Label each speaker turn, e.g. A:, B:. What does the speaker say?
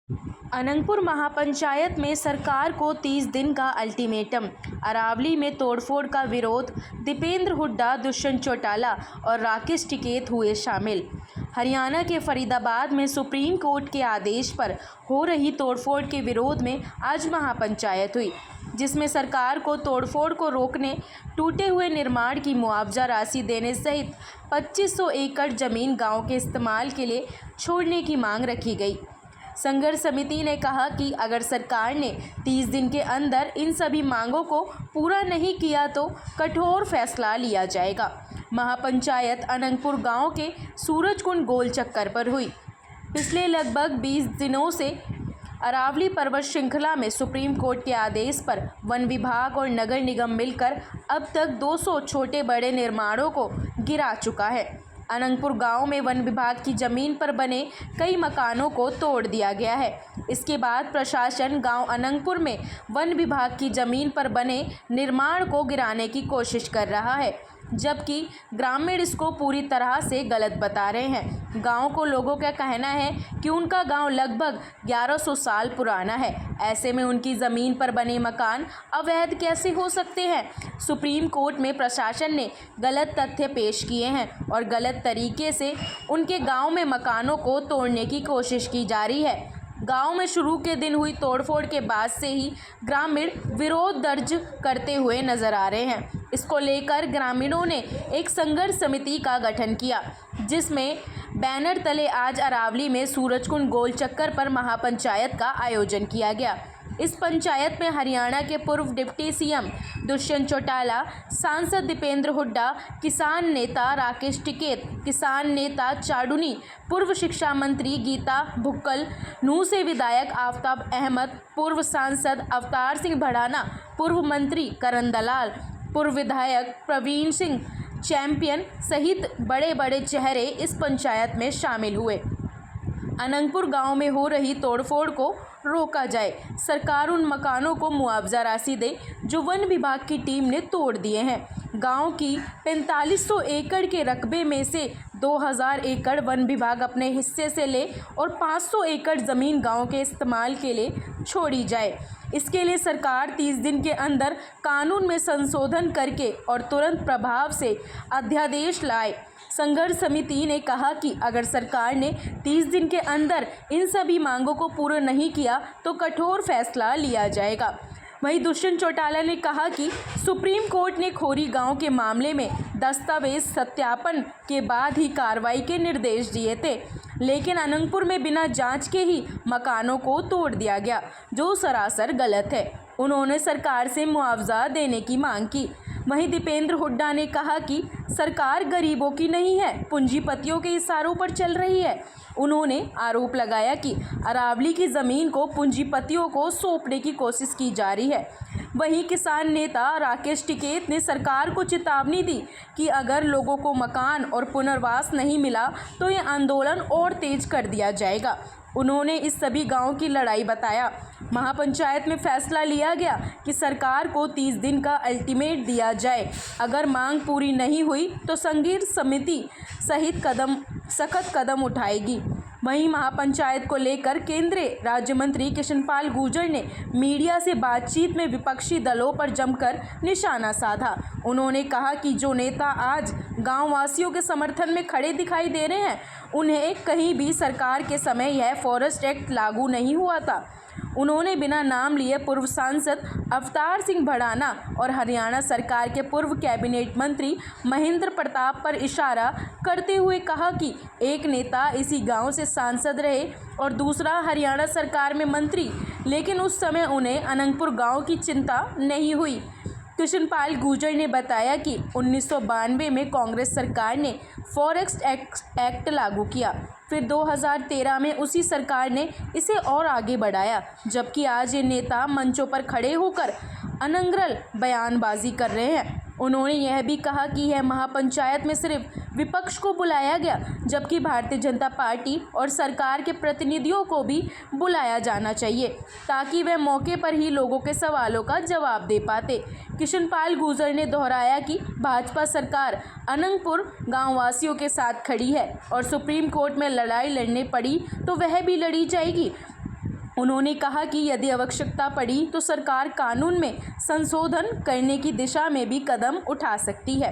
A: अनंगपुर महापंचायत में सरकार को 30 दिन का अल्टीमेटम। अरावली में तोड़फोड़ का विरोध, दीपेंद्र हुड्डा, दुष्यंत चौटाला और राकेश टिकैत हुए शामिल। हरियाणा के फरीदाबाद में सुप्रीम कोर्ट के आदेश पर हो रही तोड़फोड़ के विरोध में आज महापंचायत हुई, जिसमें सरकार को तोड़फोड़ को रोकने, टूटे हुए निर्माण की मुआवजा राशि देने सहित 2500 एकड़ जमीन गांव के इस्तेमाल के लिए छोड़ने की मांग रखी गई। संघर्ष समिति ने कहा कि अगर सरकार ने 30 दिन के अंदर इन सभी मांगों को पूरा नहीं किया तो कठोर फैसला लिया जाएगा। महापंचायत अनंगपुर गांव के सूरजकुंड गोल चक्कर पर हुई। पिछले लगभग 20 दिनों से अरावली पर्वत श्रृंखला में सुप्रीम कोर्ट के आदेश पर वन विभाग और नगर निगम मिलकर अब तक 200 छोटे बड़े निर्माणों को गिरा चुका है। अनंगपुर गांव में वन विभाग की जमीन पर बने कई मकानों को तोड़ दिया गया है। इसके बाद प्रशासन गांव अनंगपुर में वन विभाग की जमीन पर बने निर्माण को गिराने की कोशिश कर रहा है, जबकि ग्रामीण इसको पूरी तरह से गलत बता रहे हैं। गांव को लोगों का कहना है कि उनका गांव लगभग 1100 साल पुराना है, ऐसे में उनकी ज़मीन पर बने मकान अवैध कैसे हो सकते हैं। सुप्रीम कोर्ट में प्रशासन ने गलत तथ्य पेश किए हैं और गलत तरीके से उनके गांव में मकानों को तोड़ने की कोशिश की जा रही है। गांव में शुरू के दिन हुई तोड़फोड़ के बाद से ही ग्रामीण विरोध दर्ज करते हुए नजर आ रहे हैं। इसको लेकर ग्रामीणों ने एक संघर्ष समिति का गठन किया, जिसमें बैनर तले आज अरावली में सूरजकुंड गोल चक्कर पर महापंचायत का आयोजन किया गया। इस पंचायत में हरियाणा के पूर्व डिप्टी सीएम दुष्यंत चौटाला, सांसद दीपेंद्र हुड्डा, किसान नेता राकेश टिकैत, किसान नेता चाडुनी, पूर्व शिक्षा मंत्री गीता भुक्कल, नूंह से विधायक आफ्ताब अहमद, पूर्व सांसद अवतार सिंह भड़ाना, पूर्व मंत्री करण दलाल, पूर्व विधायक प्रवीण सिंह चैंपियन सहित बड़े बड़े चेहरे इस पंचायत में शामिल हुए। अनंगपुर गांव में हो रही तोड़फोड़ को रोका जाए, सरकार उन मकानों को मुआवजा राशि दे जो वन विभाग की टीम ने तोड़ दिए हैं। गांव की 4500 एकड़ के रकबे में से 2000 एकड़ वन विभाग अपने हिस्से से ले और 500 एकड़ ज़मीन गांव के इस्तेमाल के लिए छोड़ी जाए। इसके लिए सरकार 30 दिन के अंदर कानून में संशोधन करके और तुरंत प्रभाव से अध्यादेश लाए। संघर्ष समिति ने कहा कि अगर सरकार ने 30 दिन के अंदर इन सभी मांगों को पूरा नहीं किया तो कठोर फैसला लिया जाएगा। वहीं दुष्यंत चौटाला ने कहा कि सुप्रीम कोर्ट ने खोरी गांव के मामले में दस्तावेज सत्यापन के बाद ही कार्रवाई के निर्देश दिए थे, लेकिन अनंगपुर में बिना जांच के ही मकानों को तोड़ दिया गया, जो सरासर गलत है। उन्होंने सरकार से मुआवजा देने की मांग की। वहीं दीपेंद्र हुड्डा ने कहा कि सरकार गरीबों की नहीं है, पूंजीपतियों के इशारों पर चल रही है। उन्होंने आरोप लगाया कि अरावली की ज़मीन को पूंजीपतियों को सौंपने की कोशिश की जा रही है। वहीं किसान नेता राकेश टिकैत ने सरकार को चेतावनी दी कि अगर लोगों को मकान और पुनर्वास नहीं मिला तो ये आंदोलन और तेज कर दिया जाएगा। उन्होंने इस सभी गांव की लड़ाई बताया। महापंचायत में फैसला लिया गया कि सरकार को 30 दिन का अल्टीमेट दिया जाए। अगर मांग पूरी नहीं हुई तो संघर्ष समिति सहित सख्त कदम उठाएगी। वहीं महापंचायत को लेकर केंद्रीय राज्य मंत्री कृष्णपाल गुर्जर ने मीडिया से बातचीत में विपक्षी दलों पर जमकर निशाना साधा। उन्होंने कहा कि जो नेता आज गांव वासियों के समर्थन में खड़े दिखाई दे रहे हैं, उन्हें कहीं भी सरकार के समय यह फॉरेस्ट एक्ट लागू नहीं हुआ था। उन्होंने बिना नाम लिए पूर्व सांसद अवतार सिंह भड़ाना और हरियाणा सरकार के पूर्व कैबिनेट मंत्री महेंद्र प्रताप पर इशारा करते हुए कहा कि एक नेता इसी गांव से सांसद रहे और दूसरा हरियाणा सरकार में मंत्री, लेकिन उस समय उन्हें अनंगपुर गांव की चिंता नहीं हुई। कृष्णपाल गुर्जर ने बताया कि 1992 में कांग्रेस सरकार ने फॉरेस्ट एक्ट लागू किया, फिर 2013 में उसी सरकार ने इसे और आगे बढ़ाया, जबकि आज ये नेता मंचों पर खड़े होकर अनंगरल बयानबाजी कर रहे हैं। उन्होंने यह भी कहा कि यह महापंचायत में सिर्फ विपक्ष को बुलाया गया, जबकि भारतीय जनता पार्टी और सरकार के प्रतिनिधियों को भी बुलाया जाना चाहिए, ताकि वह मौके पर ही लोगों के सवालों का जवाब दे पाते। कृष्णपाल गुर्जर ने दोहराया कि भाजपा सरकार अनंगपुर गांव वासियों के साथ खड़ी है और सुप्रीम कोर्ट में लड़ाई लड़ने पड़ी तो वह भी लड़ी जाएगी। उन्होंने कहा कि यदि आवश्यकता पड़ी तो सरकार कानून में संशोधन करने की दिशा में भी कदम उठा सकती है।